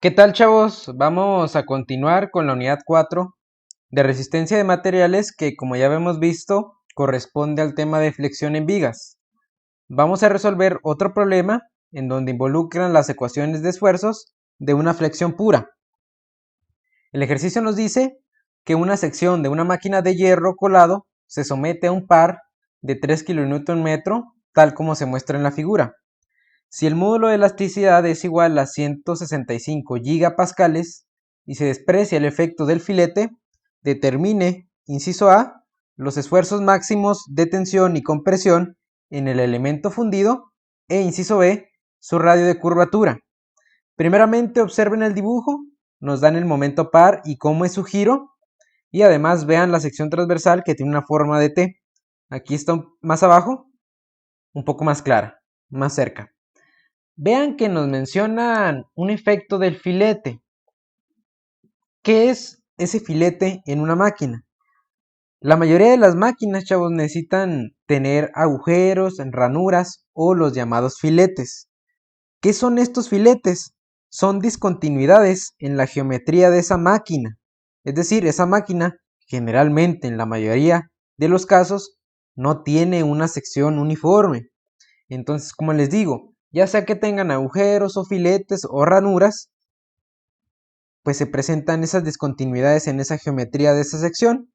¿Qué tal, chavos? Vamos a continuar con la unidad 4 de resistencia de materiales que, como ya hemos visto, corresponde al tema de flexión en vigas. Vamos a resolver otro problema en donde involucran las ecuaciones de esfuerzos de una flexión pura. El ejercicio nos dice que una sección de una máquina de hierro colado se somete a un par de 3 kN, tal como se muestra en la figura. Si el módulo de elasticidad es igual a 165 gigapascales y se desprecia el efecto del filete, determine, inciso A, los esfuerzos máximos de tensión y compresión en el elemento fundido e inciso B, su radio de curvatura. Primeramente observen el dibujo, nos dan el momento par y cómo es su giro, y además vean la sección transversal que tiene una forma de T. Aquí está más abajo, un poco más clara, más cerca. Vean que nos mencionan un efecto del filete. ¿Qué es ese filete en una máquina? La mayoría de las máquinas, chavos, necesitan tener agujeros, ranuras o los llamados filetes. ¿Qué son estos filetes? Son discontinuidades en la geometría de esa máquina. Es decir, esa máquina, generalmente en la mayoría de los casos, no tiene una sección uniforme. Entonces, como les digo, ya sea que tengan agujeros o filetes o ranuras, pues se presentan esas discontinuidades en esa geometría de esa sección.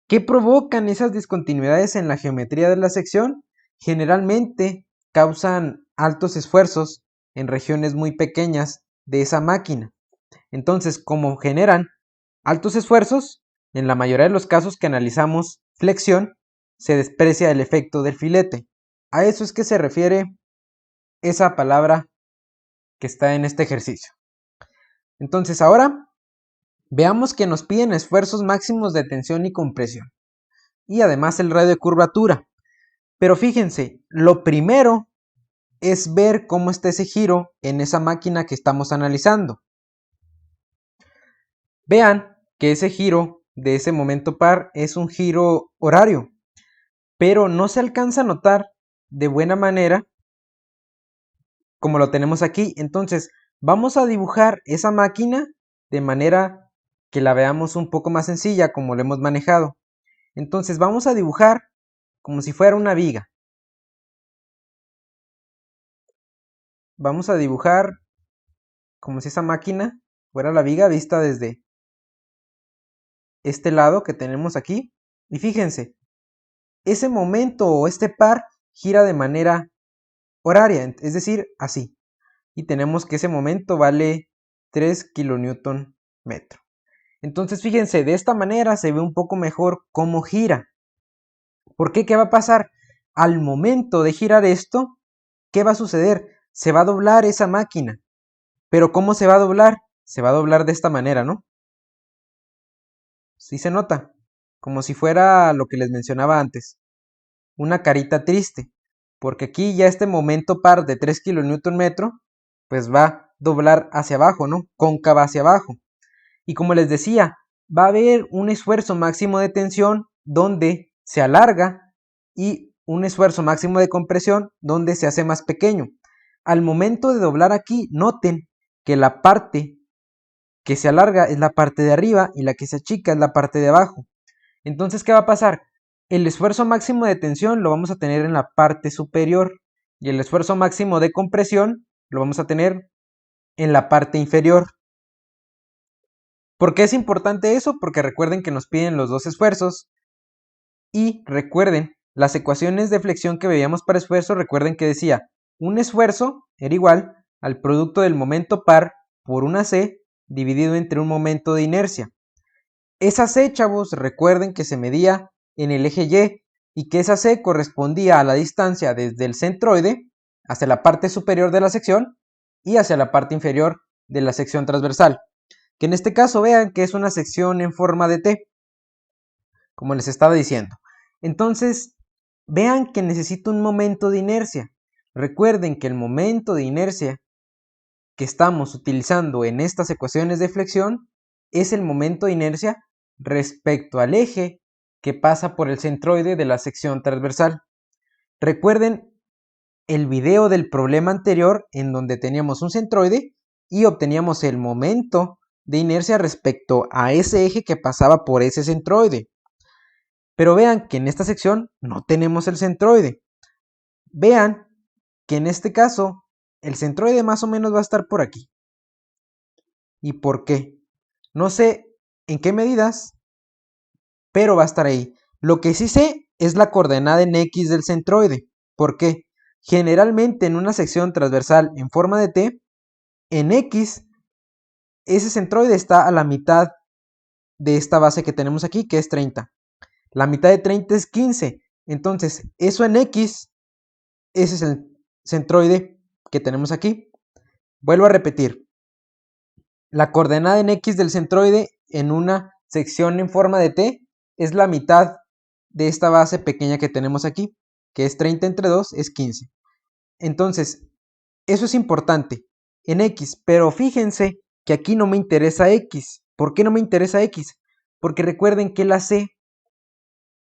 ¿Qué provocan esas discontinuidades en la geometría de la sección? Generalmente causan altos esfuerzos en regiones muy pequeñas de esa máquina. Entonces, como generan altos esfuerzos, en la mayoría de los casos que analizamos flexión, se desprecia el efecto del filete. A eso es que se refiere esa palabra que está en este ejercicio. Entonces ahora veamos que nos piden esfuerzos máximos de tensión y compresión y además el radio de curvatura. Pero fíjense, lo primero es ver cómo está ese giro en esa máquina que estamos analizando. Vean que ese giro de ese momento par es un giro horario, pero no se alcanza a notar de buena manera como lo tenemos aquí. Entonces vamos a dibujar esa máquina de manera que la veamos un poco más sencilla como lo hemos manejado. Entonces vamos a dibujar como si fuera una viga. Vamos a dibujar como si esa máquina fuera la viga vista desde este lado que tenemos aquí. Y fíjense, ese momento o este par gira de manera horaria, es decir, así. Y tenemos que ese momento vale 3 kN. Entonces fíjense, de esta manera se ve un poco mejor cómo gira. ¿Por qué? ¿Qué va a pasar? Al momento de girar esto, ¿qué va a suceder? Se va a doblar esa máquina. ¿Pero cómo se va a doblar? Se va a doblar de esta manera, ¿no? Sí se nota, como si fuera lo que les mencionaba antes, una carita triste, porque aquí ya este momento par de 3 kN, pues va a doblar hacia abajo, ¿no? Cóncava hacia abajo. Y como les decía, va a haber un esfuerzo máximo de tensión donde se alarga y un esfuerzo máximo de compresión donde se hace más pequeño. Al momento de doblar aquí, noten que la parte que se alarga es la parte de arriba y la que se achica es la parte de abajo. Entonces, ¿qué va a pasar? El esfuerzo máximo de tensión lo vamos a tener en la parte superior y el esfuerzo máximo de compresión lo vamos a tener en la parte inferior. ¿Por qué es importante eso? Porque recuerden que nos piden los dos esfuerzos y recuerden las ecuaciones de flexión que veíamos para esfuerzo. Recuerden que decía un esfuerzo era igual al producto del momento par por una C dividido entre un momento de inercia. Esa C, chavos, recuerden que se medía en el eje Y que esa C correspondía a la distancia desde el centroide hacia la parte superior de la sección y hacia la parte inferior de la sección transversal. Que en este caso vean que es una sección en forma de T, como les estaba diciendo. Entonces, vean que necesito un momento de inercia. Recuerden que el momento de inercia que estamos utilizando en estas ecuaciones de flexión es el momento de inercia respecto al eje que pasa por el centroide de la sección transversal. Recuerden el video del problema anterior en donde teníamos un centroide y obteníamos el momento de inercia respecto a ese eje que pasaba por ese centroide. Pero vean que en esta sección no tenemos el centroide. Vean que en este caso el centroide más o menos va a estar por aquí. ¿Y por qué? No sé en qué medidas, pero va a estar ahí. Lo que sí sé es la coordenada en X del centroide. ¿Por qué? Generalmente en una sección transversal en forma de T, en X, ese centroide está a la mitad de esta base que tenemos aquí, que es 30. La mitad de 30 es 15. Entonces, eso en X, ese es el centroide que tenemos aquí. Vuelvo a repetir. La coordenada en X del centroide en una sección en forma de T es la mitad de esta base pequeña que tenemos aquí, que es 30 entre 2, es 15. Entonces, eso es importante en X, pero fíjense que aquí no me interesa X. ¿Por qué no me interesa X? Porque recuerden que la C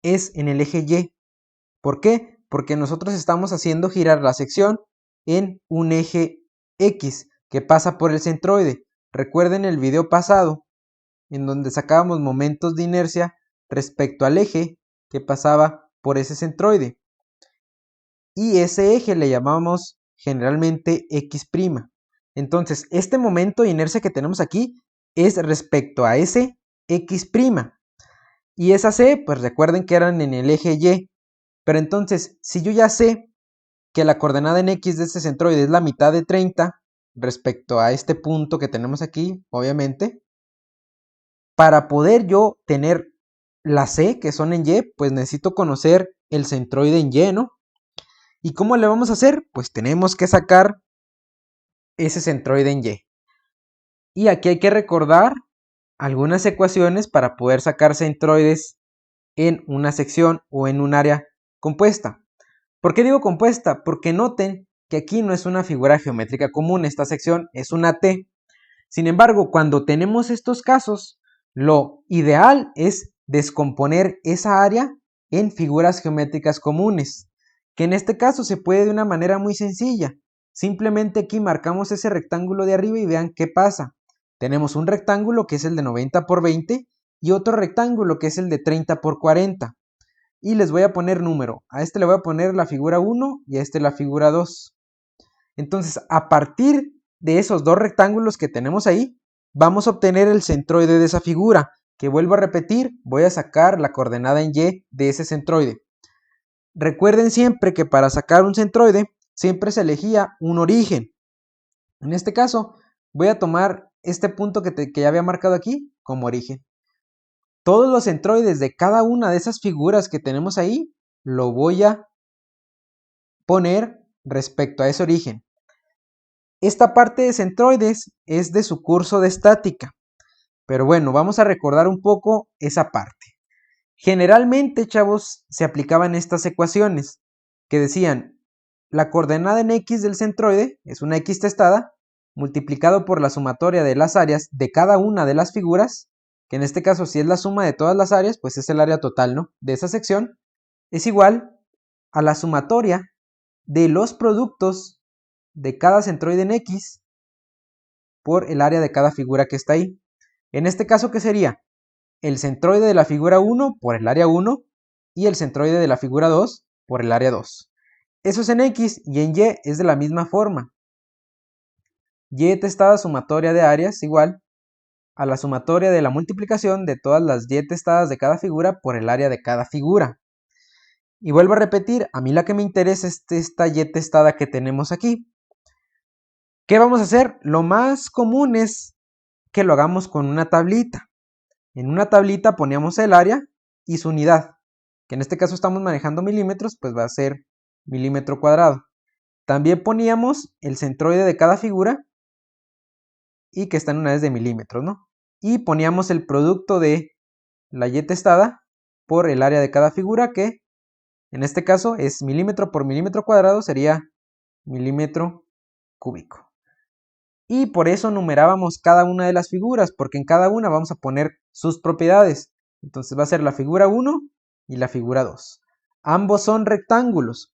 es en el eje Y. ¿Por qué? Porque nosotros estamos haciendo girar la sección en un eje X que pasa por el centroide. Recuerden el video pasado en donde sacábamos momentos de inercia respecto al eje que pasaba por ese centroide. Y ese eje le llamamos generalmente X'. Entonces, este momento de inercia que tenemos aquí es respecto a ese X'. Y esa C, pues recuerden que eran en el eje Y. Pero entonces, si yo ya sé que la coordenada en X de este centroide es la mitad de 30 respecto a este punto que tenemos aquí, obviamente, para poder yo tener la C, que son en Y, pues necesito conocer el centroide en Y, ¿no? ¿Y cómo le vamos a hacer? Pues tenemos que sacar ese centroide en Y. Y aquí hay que recordar algunas ecuaciones para poder sacar centroides en una sección o en un área compuesta. ¿Por qué digo compuesta? Porque noten que aquí no es una figura geométrica común, esta sección es una T. Sin embargo, cuando tenemos estos casos, lo ideal es descomponer esa área en figuras geométricas comunes, que en este caso se puede de una manera muy sencilla. Simplemente aquí marcamos ese rectángulo de arriba y vean qué pasa. Tenemos un rectángulo que es el de 90 por 20 y otro rectángulo que es el de 30 por 40. Y les voy a poner número. A este le voy a poner la figura 1 y a este la figura 2. Entonces, a partir de esos dos rectángulos que tenemos ahí, vamos a obtener el centroide de esa figura, que vuelvo a repetir, voy a sacar la coordenada en Y de ese centroide. Recuerden siempre que para sacar un centroide, siempre se elegía un origen. En este caso, voy a tomar este punto que ya había marcado aquí como origen. Todos los centroides de cada una de esas figuras que tenemos ahí, lo voy a poner respecto a ese origen. Esta parte de centroides es de su curso de estática, pero bueno, vamos a recordar un poco esa parte. Generalmente, chavos, se aplicaban estas ecuaciones que decían la coordenada en X del centroide es una X testada multiplicado por la sumatoria de las áreas de cada una de las figuras, que en este caso si es la suma de todas las áreas, pues es el área total, ¿no?, de esa sección, es igual a la sumatoria de los productos de cada centroide en X por el área de cada figura que está ahí. En este caso, ¿qué sería? El centroide de la figura 1 por el área 1 y el centroide de la figura 2 por el área 2. Eso es en X y en Y es de la misma forma. Y testada sumatoria de áreas igual a la sumatoria de la multiplicación de todas las Y testadas de cada figura por el área de cada figura. Y vuelvo a repetir, a mí la que me interesa es esta Y testada que tenemos aquí. ¿Qué vamos a hacer? Lo más común es que lo hagamos con una tablita. En una tablita poníamos el área y su unidad, que en este caso estamos manejando milímetros, pues va a ser milímetro cuadrado. También poníamos el centroide de cada figura y que está en unidades de milímetros, ¿no? Y poníamos el producto de la Y testada por el área de cada figura, que en este caso es milímetro por milímetro cuadrado, sería milímetro cúbico. Y por eso numerábamos cada una de las figuras, porque en cada una vamos a poner sus propiedades. Entonces va a ser la figura 1 y la figura 2. Ambos son rectángulos.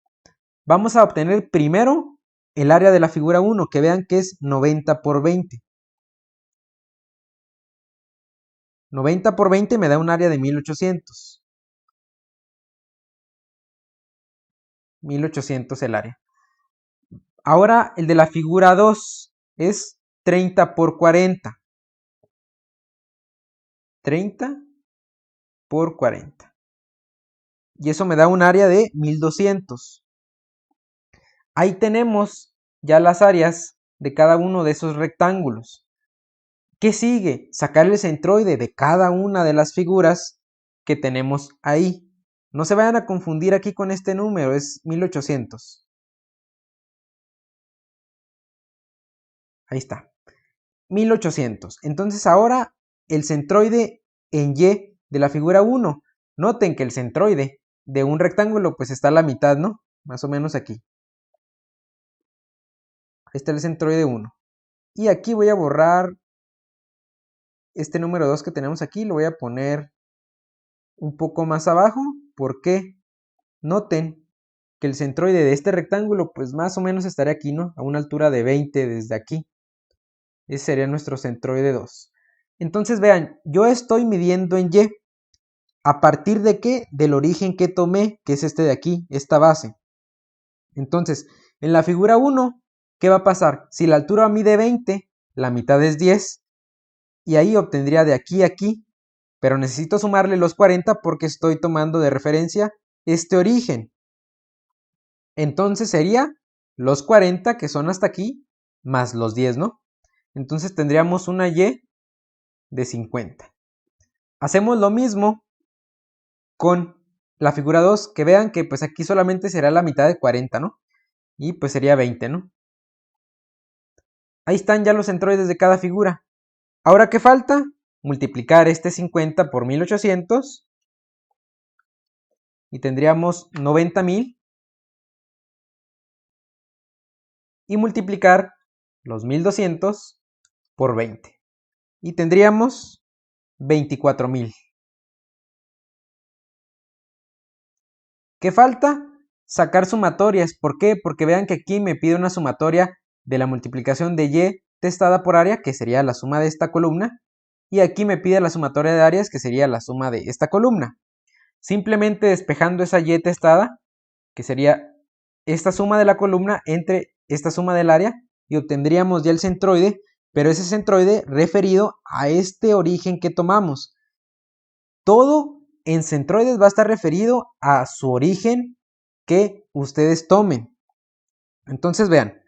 Vamos a obtener primero el área de la figura 1, que vean que es 90 por 20. 90 por 20 me da un área de 1800. 1800 el área. Ahora el de la figura 2 es 30 por 40. 30 por 40. Y eso me da un área de 1200. Ahí tenemos ya las áreas de cada uno de esos rectángulos. ¿Qué sigue? Sacar el centroide de cada una de las figuras que tenemos ahí. No se vayan a confundir aquí con este número, es 1800. Ahí está. 1800. Entonces ahora el centroide en Y de la figura 1. Noten que el centroide de un rectángulo pues está a la mitad, ¿no? Más o menos aquí. Este es el centroide 1. Y aquí voy a borrar este número 2 que tenemos aquí. Lo voy a poner un poco más abajo. ¿Por qué? Noten que el centroide de este rectángulo pues más o menos estaría aquí, ¿no? A una altura de 20 desde aquí. Ese sería nuestro centroide 2. Entonces vean, yo estoy midiendo en Y. ¿A partir de qué? Del origen que tomé, que es este de aquí, esta base. Entonces, en la figura 1, ¿qué va a pasar? Si la altura mide 20, la mitad es 10, y ahí obtendría de aquí a aquí, pero necesito sumarle los 40 porque estoy tomando de referencia este origen. Entonces sería los 40, que son hasta aquí, más los 10, ¿no? Entonces tendríamos una Y de 50. Hacemos lo mismo con la figura 2, que vean que pues aquí solamente será la mitad de 40, ¿no? Y pues sería 20, ¿no? Ahí están ya los centroides de cada figura. Ahora, ¿qué falta? Multiplicar este 50 por 1800 y tendríamos 90.000, y multiplicar los 1200 por 20 y tendríamos 24.000. ¿Qué falta? Sacar sumatorias. ¿Por qué? Porque vean que aquí me pide una sumatoria de la multiplicación de Y testada por área, que sería la suma de esta columna, y aquí me pide la sumatoria de áreas, que sería la suma de esta columna. Simplemente despejando esa Y testada, que sería esta suma de la columna entre esta suma del área, y obtendríamos ya el centroide, pero ese centroide referido a este origen que tomamos. Todo en centroides va a estar referido a su origen que ustedes tomen. Entonces vean,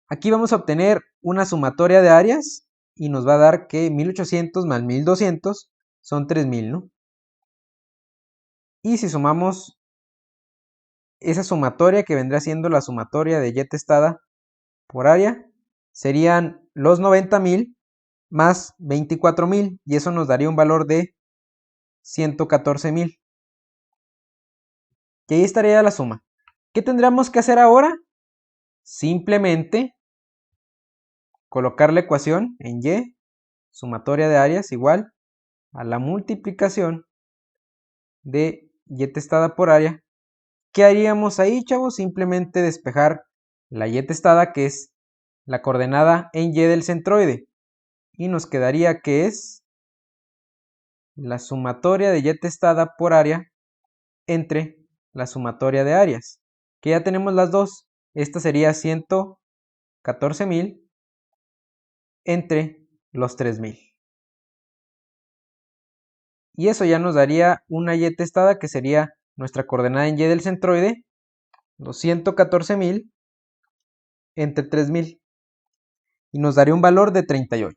aquí vamos a obtener una sumatoria de áreas y nos va a dar que 1800 más 1200 son 3000, ¿no? Y si sumamos esa sumatoria, que vendrá siendo la sumatoria de Y testada por área, serían los 90.000 más 24.000, y eso nos daría un valor de 114.000. Y ahí estaría la suma. ¿Qué tendríamos que hacer ahora? Simplemente colocar la ecuación en Y, sumatoria de áreas igual a la multiplicación de Y testada por área. ¿Qué haríamos ahí, chavos? Simplemente despejar la Y testada, que es la coordenada en Y del centroide, y nos quedaría que es la sumatoria de Y testada por área entre la sumatoria de áreas, que ya tenemos las dos. Esta sería 114.000 entre los 3000. Y eso ya nos daría una Y testada, que sería nuestra coordenada en Y del centroide, los 114.000 entre 3000. Y nos daría un valor de 38.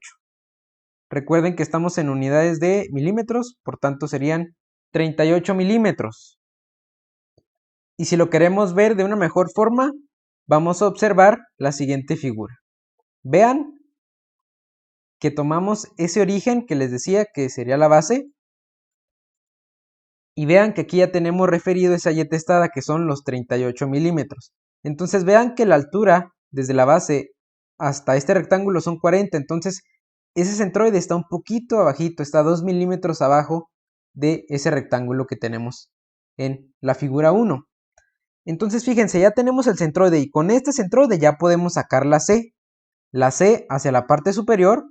Recuerden que estamos en unidades de milímetros, por tanto serían 38 milímetros. Y si lo queremos ver de una mejor forma, vamos a observar la siguiente figura. Vean que tomamos ese origen que les decía que sería la base, y vean que aquí ya tenemos referido esa Y testada, que son los 38 milímetros. Entonces vean que la altura desde la base hasta este rectángulo son 40, entonces ese centroide está un poquito abajito, está 2 milímetros abajo de ese rectángulo que tenemos en la figura 1. Entonces fíjense, ya tenemos el centroide y con este centroide ya podemos sacar la C. La C hacia la parte superior,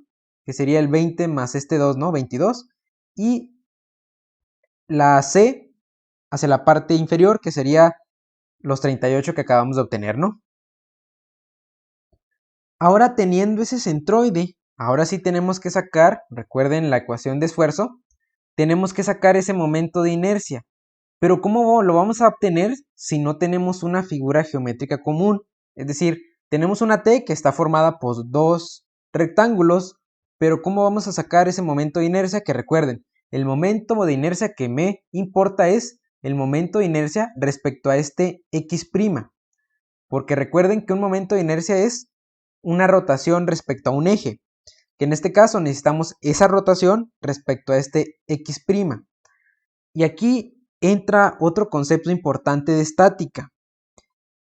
que sería el 20 más este 2, ¿no? 22. Y la C hacia la parte inferior, que sería los 38 que acabamos de obtener, ¿no? Ahora teniendo ese centroide, ahora sí tenemos que sacar, recuerden la ecuación de esfuerzo, tenemos que sacar ese momento de inercia. Pero ¿cómo lo vamos a obtener si no tenemos una figura geométrica común? Es decir, tenemos una T que está formada por dos rectángulos, pero ¿cómo vamos a sacar ese momento de inercia? Que recuerden, el momento de inercia que me importa es el momento de inercia respecto a este X', porque recuerden que un momento de inercia es una rotación respecto a un eje, que en este caso necesitamos esa rotación respecto a este X'. Y aquí entra otro concepto importante de estática.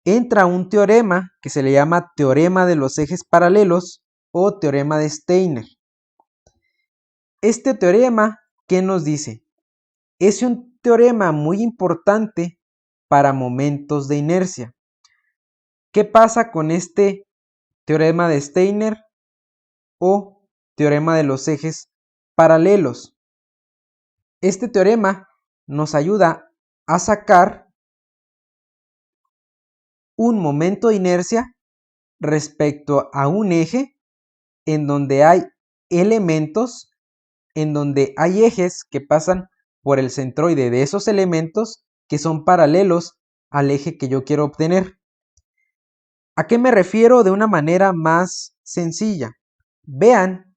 Entra un teorema que se le llama teorema de los ejes paralelos o teorema de Steiner. Este teorema, ¿qué nos dice? Es un teorema muy importante para momentos de inercia. ¿Qué pasa con este teorema de Steiner o teorema de los ejes paralelos? Este teorema nos ayuda a sacar un momento de inercia respecto a un eje en donde hay elementos, en donde hay ejes que pasan por el centroide de esos elementos que son paralelos al eje que yo quiero obtener. ¿A qué me refiero de una manera más sencilla? Vean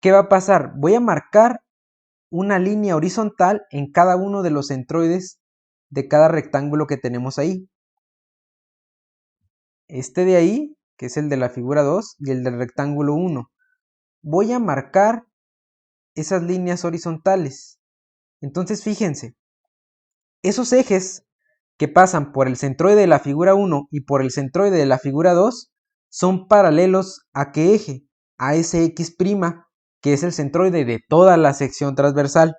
qué va a pasar. Voy a marcar una línea horizontal en cada uno de los centroides de cada rectángulo que tenemos ahí. Este de ahí, que es el de la figura 2, y el del rectángulo 1. Voy a marcar esas líneas horizontales. Entonces fíjense, esos ejes que pasan por el centroide de la figura 1 y por el centroide de la figura 2 son paralelos ¿a qué eje? A ese X', que es el centroide de toda la sección transversal.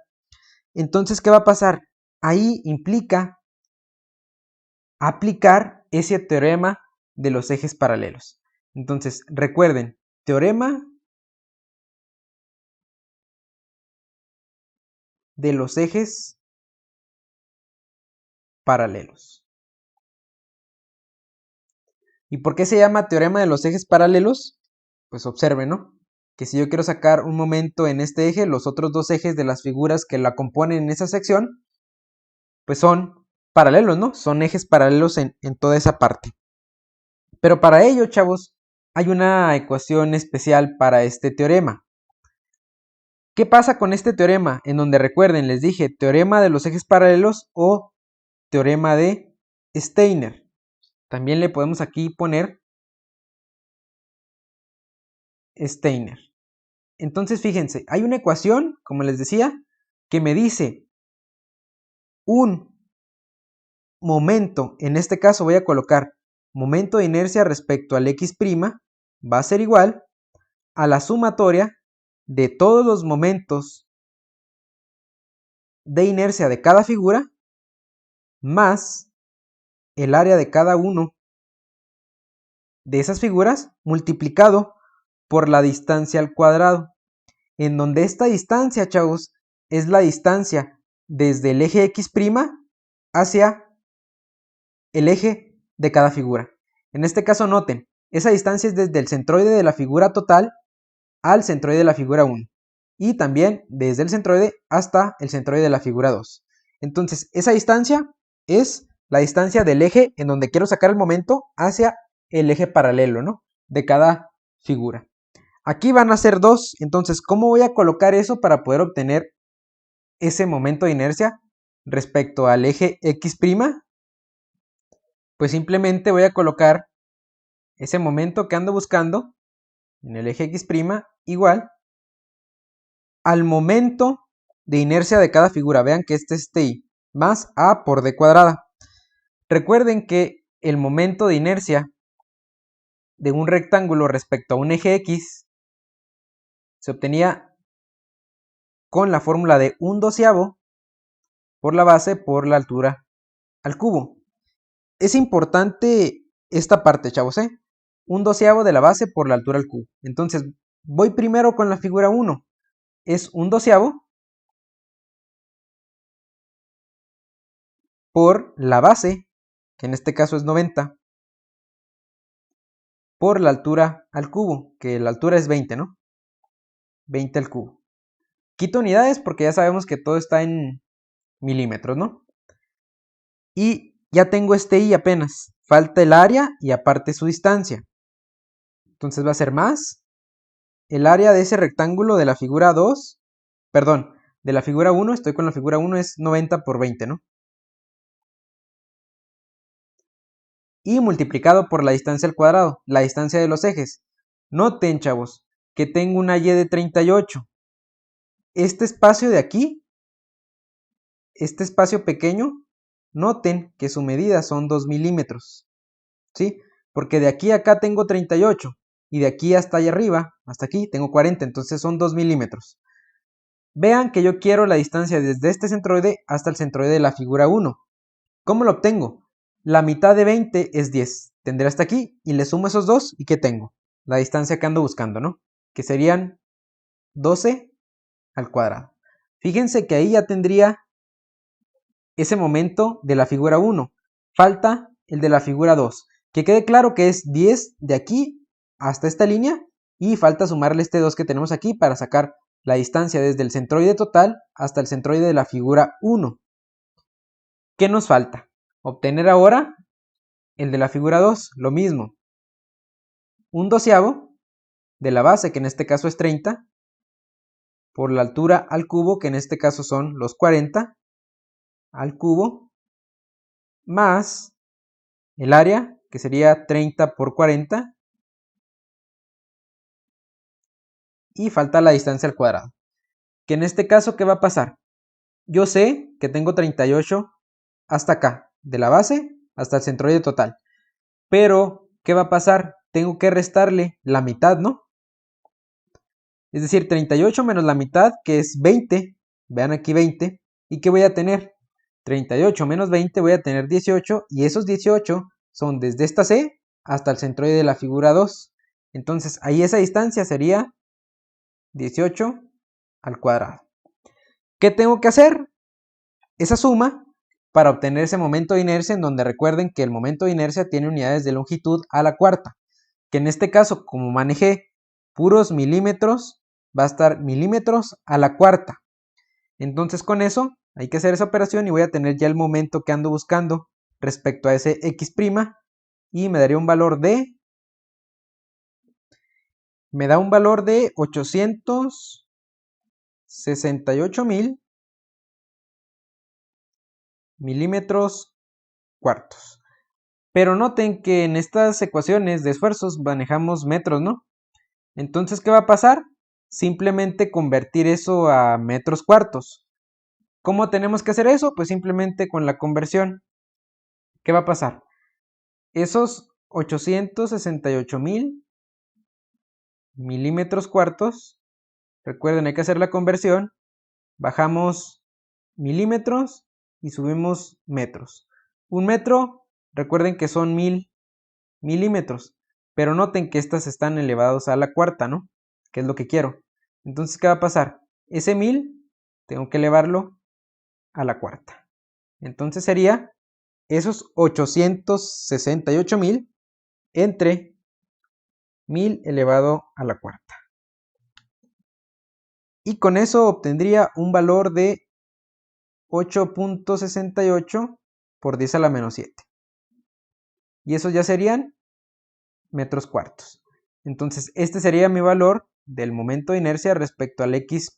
Entonces, ¿qué va a pasar? Ahí implica aplicar ese teorema de los ejes paralelos. Entonces, recuerden, teorema de los ejes paralelos. ¿Y por qué se llama teorema de los ejes paralelos? Pues observen, ¿no? Que si yo quiero sacar un momento en este eje, los otros dos ejes de las figuras que la componen en esa sección, pues son paralelos, ¿no? Son ejes paralelos en toda esa parte. Pero para ello, chavos, hay una ecuación especial para este teorema. ¿Qué pasa con este teorema? En donde recuerden, les dije, teorema de los ejes paralelos o teorema de Steiner. También le podemos aquí poner Steiner. Entonces, fíjense, hay una ecuación, como les decía, que me dice un momento, en este caso voy a colocar momento de inercia respecto al X' va a ser igual a la sumatoria de todos los momentos de inercia de cada figura más el área de cada uno de esas figuras multiplicado por la distancia al cuadrado, en donde esta distancia, chavos, es la distancia desde el eje X' hacia el eje de cada figura. En este caso noten, esa distancia es desde el centroide de la figura total al centroide de la figura 1 y también desde el centroide hasta el centroide de la figura 2. Entonces esa distancia es la distancia del eje en donde quiero sacar el momento hacia el eje paralelo, ¿no? De cada figura. Aquí van a ser dos, entonces ¿cómo voy a colocar eso para poder obtener ese momento de inercia respecto al eje X'? Pues simplemente voy a colocar ese momento que ando buscando en el eje X' igual al momento de inercia de cada figura. Vean que este es Ti más A por D cuadrada. Recuerden que el momento de inercia de un rectángulo respecto a un eje X se obtenía con la fórmula de 1/12 por la base por la altura al cubo. Es importante esta parte, chavos, ¿eh? 1/12 de la base por la altura al cubo. Entonces, voy primero con la figura 1. Es 1/12 por la base, que en este caso es 90, por la altura al cubo, que la altura es 20, ¿no? 20 al cubo. Quito unidades porque ya sabemos que todo está en milímetros, ¿no? Y ya tengo este i apenas. Falta el área y aparte su distancia. Entonces va a ser más el área de ese rectángulo de la figura 2, perdón, de la figura 1, estoy con la figura 1, es 90 por 20, ¿no? Y multiplicado por la distancia al cuadrado, la distancia de los ejes. Noten, chavos, que tengo una y de 38. Este espacio de aquí, este espacio pequeño, noten que su medida son 2 milímetros, ¿sí? Porque de aquí a acá tengo 38 y de aquí hasta allá arriba, hasta aquí, tengo 40, entonces son 2 milímetros. Vean que yo quiero la distancia desde este centroide hasta el centroide de la figura 1. ¿Cómo lo obtengo? La mitad de 20 es 10. Tendré hasta aquí y le sumo esos dos y ¿qué tengo? La distancia que ando buscando, ¿no? Que serían 12 al cuadrado. Fíjense que ahí ya tendría ese momento de la figura 1. Falta el de la figura 2. Que quede claro que es 10 de aquí hasta esta línea y falta sumarle este 2 que tenemos aquí para sacar la distancia desde el centroide total hasta el centroide de la figura 1. ¿Qué nos falta? Obtener ahora el de la figura 2, lo mismo. 1/12 de la base, que en este caso es 30, por la altura al cubo, que en este caso son los 40, al cubo, más el área, que sería 30 por 40, y falta la distancia al cuadrado. Que en este caso, ¿qué va a pasar? Yo sé que tengo 38 hasta acá, de la base hasta el centroide total. Pero, ¿qué va a pasar? Tengo que restarle la mitad, ¿no? Es decir, 38 menos la mitad, que es 20. Vean aquí 20. ¿Y qué voy a tener? 38 menos 20 voy a tener 18. Y esos 18 son desde esta C hasta el centroide de la figura 2. Entonces, ahí esa distancia sería 18 al cuadrado. ¿Qué tengo que hacer? Esa suma para obtener ese momento de inercia, en donde recuerden que el momento de inercia tiene unidades de longitud a la cuarta. Que en este caso, como manejé puros milímetros, va a estar milímetros a la cuarta. Entonces con eso hay que hacer esa operación y voy a tener ya el momento que ando buscando respecto a ese x' y me daría un valor de 868.000 milímetros cuartos. Pero noten que en estas ecuaciones de esfuerzos manejamos metros, ¿no? Entonces, ¿qué va a pasar? Simplemente convertir eso a metros cuartos. ¿Cómo tenemos que hacer eso? Pues simplemente con la conversión. ¿Qué va a pasar? Esos 868.000 milímetros cuartos, recuerden, hay que hacer la conversión. Bajamos milímetros y subimos metros. Un metro, recuerden que son 1000 milímetros, pero noten que estas están elevados a la cuarta, ¿no? Que es lo que quiero. Entonces, ¿qué va a pasar? Ese 1000 tengo que elevarlo a la cuarta. Entonces sería esos 868.000 entre 1000 elevado a la cuarta. Y con eso obtendría un valor de 8.68 por 10 a la menos 7. Y esos ya serían metros cuartos. Entonces este sería mi valor del momento de inercia respecto al x'.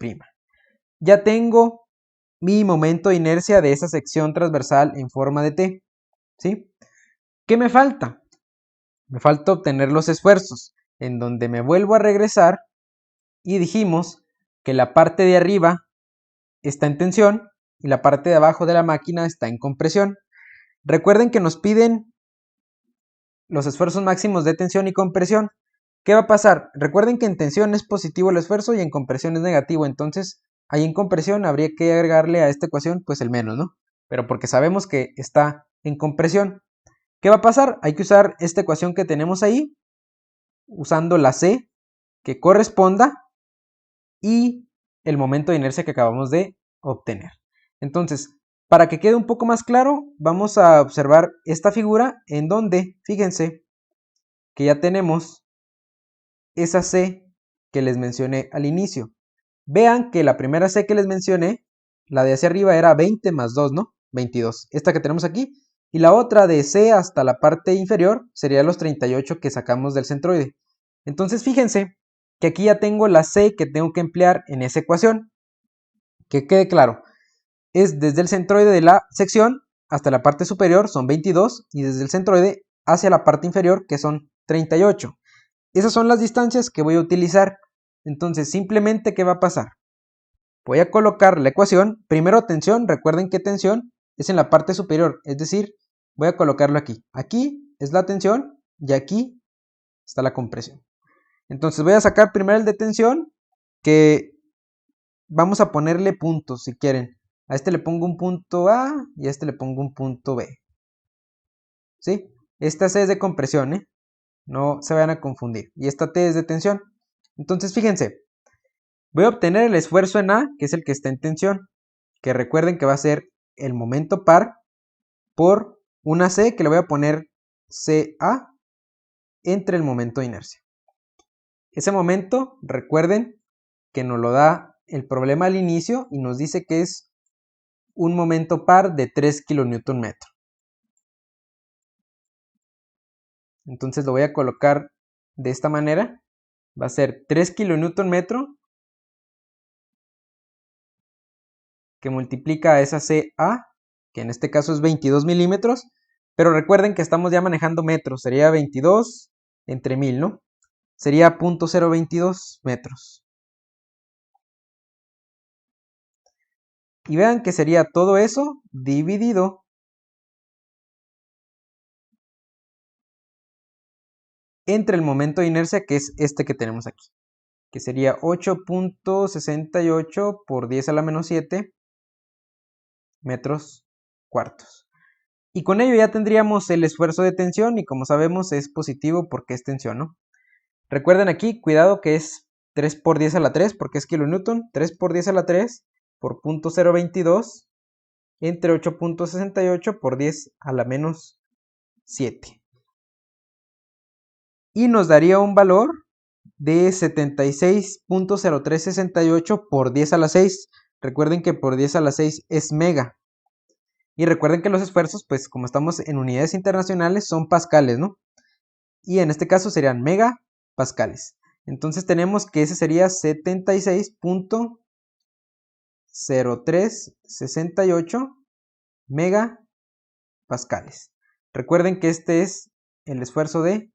Ya tengo mi momento de inercia de esa sección transversal en forma de T, ¿sí? ¿Qué me falta? Me falta obtener los esfuerzos, en donde me vuelvo a regresar y dijimos que la parte de arriba está en tensión y la parte de abajo de la máquina está en compresión. Recuerden que nos piden los esfuerzos máximos de tensión y compresión. ¿Qué va a pasar? Recuerden que en tensión es positivo el esfuerzo y en compresión es negativo, entonces ahí en compresión habría que agregarle a esta ecuación pues el menos, ¿no? Pero porque sabemos que está en compresión. ¿Qué va a pasar? Hay que usar esta ecuación que tenemos ahí, usando la C que corresponda y el momento de inercia que acabamos de obtener. Entonces, para que quede un poco más claro, vamos a observar esta figura en donde, fíjense, que ya tenemos esa C que les mencioné al inicio. Vean que la primera C que les mencioné, la de hacia arriba era 20 más 2, ¿no? 22. Esta que tenemos aquí. Y la otra de C hasta la parte inferior sería los 38 que sacamos del centroide. Entonces fíjense que aquí ya tengo la C que tengo que emplear en esa ecuación. Que quede claro, es desde el centroide de la sección hasta la parte superior son 22 y desde el centroide hacia la parte inferior que son 38. Esas son las distancias que voy a utilizar. Entonces simplemente ¿qué va a pasar? Voy a colocar la ecuación, primero tensión, recuerden que tensión es en la parte superior, es decir, voy a colocarlo aquí. Aquí es la tensión y aquí está la compresión. Entonces voy a sacar primero el de tensión, que vamos a ponerle puntos si quieren. A este le pongo un punto A y a este le pongo un punto B. ¿Sí? Esta C es de compresión, ¿eh? No se vayan a confundir. Y esta T es de tensión. Entonces fíjense, voy a obtener el esfuerzo en A, que es el que está en tensión, que recuerden que va a ser el momento par por una C que le voy a poner CA entre el momento de inercia. Ese momento, recuerden que nos lo da el problema al inicio y nos dice que es un momento par de 3 kN. Entonces lo voy a colocar de esta manera. Va a ser 3 kN que multiplica a esa CA, que en este caso es 22 milímetros. Pero recuerden que estamos ya manejando metros. Sería 22 entre 1000, ¿no? Sería 0.022 metros. Y vean que sería todo eso dividido entre el momento de inercia, que es este que tenemos aquí, que sería 8.68 por 10 a la menos 7 metros cuartos. Y con ello ya tendríamos el esfuerzo de tensión y como sabemos es positivo porque es tensión, ¿no? Recuerden aquí, cuidado que es 3 por 10 a la 3 porque es kilonewton, 3 por 10 a la 3 por 0.022 entre 8.68 por 10 a la menos 7. Y nos daría un valor de 76.0368 por 10 a la 6. Recuerden que por 10 a la 6 es mega. Y recuerden que los esfuerzos, pues como estamos en unidades internacionales, son pascales, ¿no? Y en este caso serían megapascales. Entonces tenemos que ese sería 76.0368 megapascales. Recuerden que este es el esfuerzo de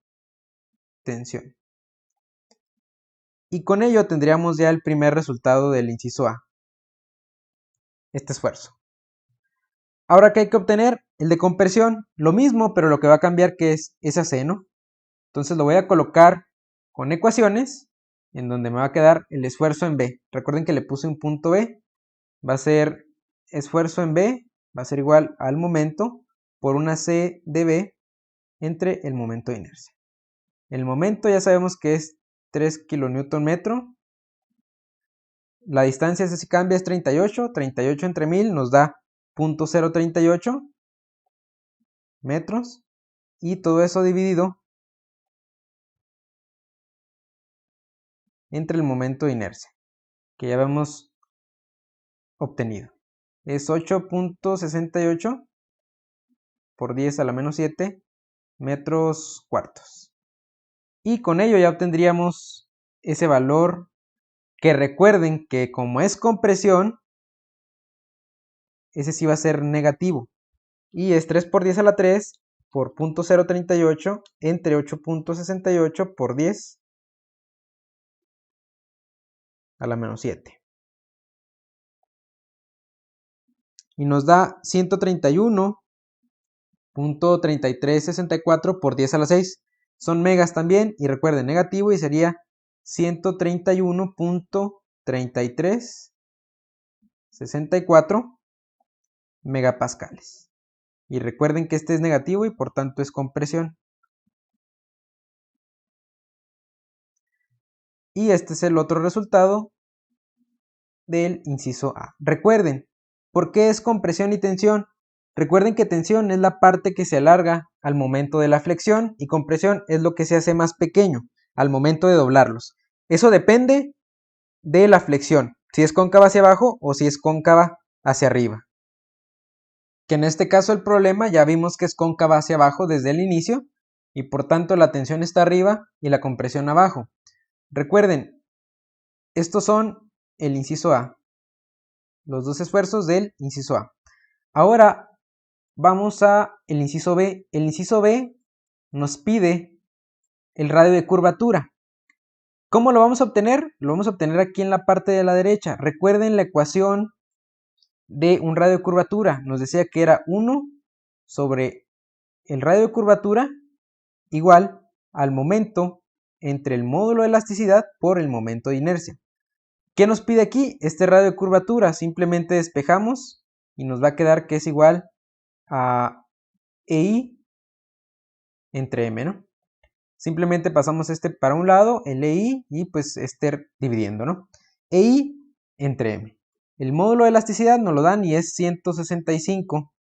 tensión. Y con ello tendríamos ya el primer resultado del inciso A, este esfuerzo. Ahora, ¿qué hay que obtener? El de compresión, lo mismo, pero lo que va a cambiar que es esa C, ¿no? Entonces lo voy a colocar con ecuaciones, en donde me va a quedar el esfuerzo en B. Recuerden que le puse un punto B, va a ser esfuerzo en B, va a ser igual al momento por una C de B entre el momento de inercia. El momento ya sabemos que es 3 kN. La distancia si cambia es 38, 38 entre 1000 nos da 0.038 metros y todo eso dividido entre el momento de inercia que ya hemos obtenido. Es 8.68 por 10 a la menos 7 metros cuartos. Y con ello ya obtendríamos ese valor que recuerden que como es compresión, ese sí va a ser negativo. Y es 3 por 10 a la 3 por 0.038 entre 8.68 por 10 a la menos 7. Y nos da 131.3364 por 10 a la 6. Son megas también y recuerden negativo y sería 131.3364 megapascales. Y recuerden que este es negativo y por tanto es compresión. Y este es el otro resultado del inciso A. Recuerden, ¿por qué es compresión y tensión? Recuerden que tensión es la parte que se alarga al momento de la flexión y compresión es lo que se hace más pequeño al momento de doblarlos. Eso depende de la flexión, si es cóncava hacia abajo o si es cóncava hacia arriba. Que en este caso el problema ya vimos que es cóncava hacia abajo desde el inicio y por tanto la tensión está arriba y la compresión abajo. Recuerden, estos son el inciso A, los dos esfuerzos del inciso A. Ahora vamos a el inciso B. El inciso B nos pide el radio de curvatura. ¿Cómo lo vamos a obtener? Lo vamos a obtener aquí en la parte de la derecha. Recuerden la ecuación de un radio de curvatura. Nos decía que era 1 sobre el radio de curvatura igual al momento entre el módulo de elasticidad por el momento de inercia. ¿Qué nos pide aquí? Este radio de curvatura. Simplemente despejamos y nos va a quedar que es igual a EI entre M, ¿no? Simplemente pasamos este para un lado, el EI, y pues este dividiendo, ¿no? EI entre M. El módulo de elasticidad nos lo dan y es 165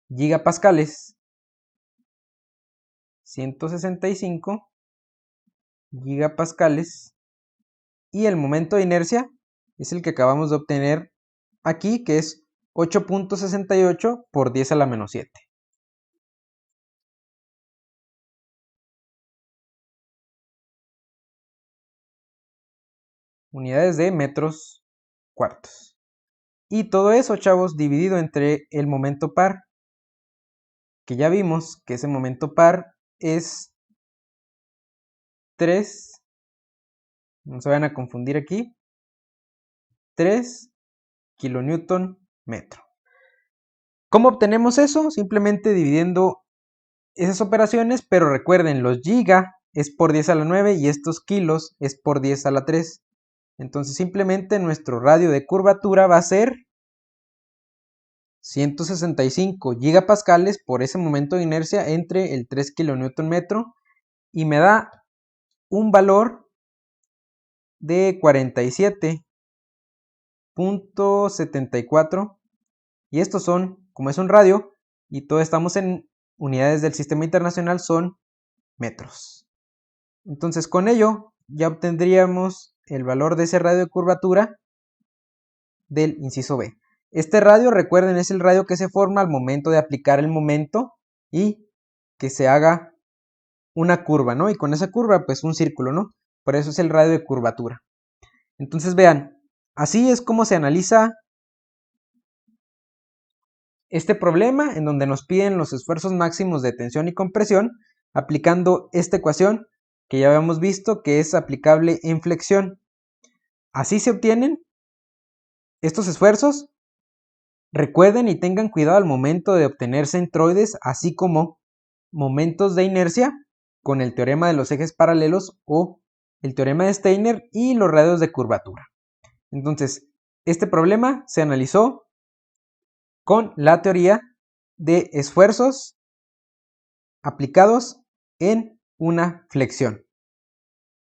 gigapascales. 165 gigapascales. Y el momento de inercia es el que acabamos de obtener aquí, que es 8.68 por 10 a la menos 7. Unidades de metros cuartos. Y todo eso, chavos, dividido entre el momento par, que ya vimos que ese momento par es 3, no se vayan a confundir aquí, 3 kilonewton metro. ¿Cómo obtenemos eso? Simplemente dividiendo esas operaciones, pero recuerden, los giga es por 10 a la 9 y estos kilos es por 10 a la 3. Entonces simplemente nuestro radio de curvatura va a ser 165 gigapascales por ese momento de inercia entre el 3 kilonewton metro y me da un valor de 47.74 y estos son, como es un radio y todos estamos en unidades del sistema internacional, son metros. Entonces con ello ya obtendríamos el valor de ese radio de curvatura del inciso B. Este radio, recuerden, es el radio que se forma al momento de aplicar el momento y que se haga una curva, ¿no? Y con esa curva, pues un círculo, ¿no? Por eso es el radio de curvatura. Entonces vean, así es como se analiza este problema en donde nos piden los esfuerzos máximos de tensión y compresión aplicando esta ecuación que ya habíamos visto que es aplicable en flexión. Así se obtienen estos esfuerzos. Recuerden y tengan cuidado al momento de obtener centroides, así como momentos de inercia con el teorema de los ejes paralelos o el teorema de Steiner y los radios de curvatura. Entonces, este problema se analizó con la teoría de esfuerzos aplicados en una flexión.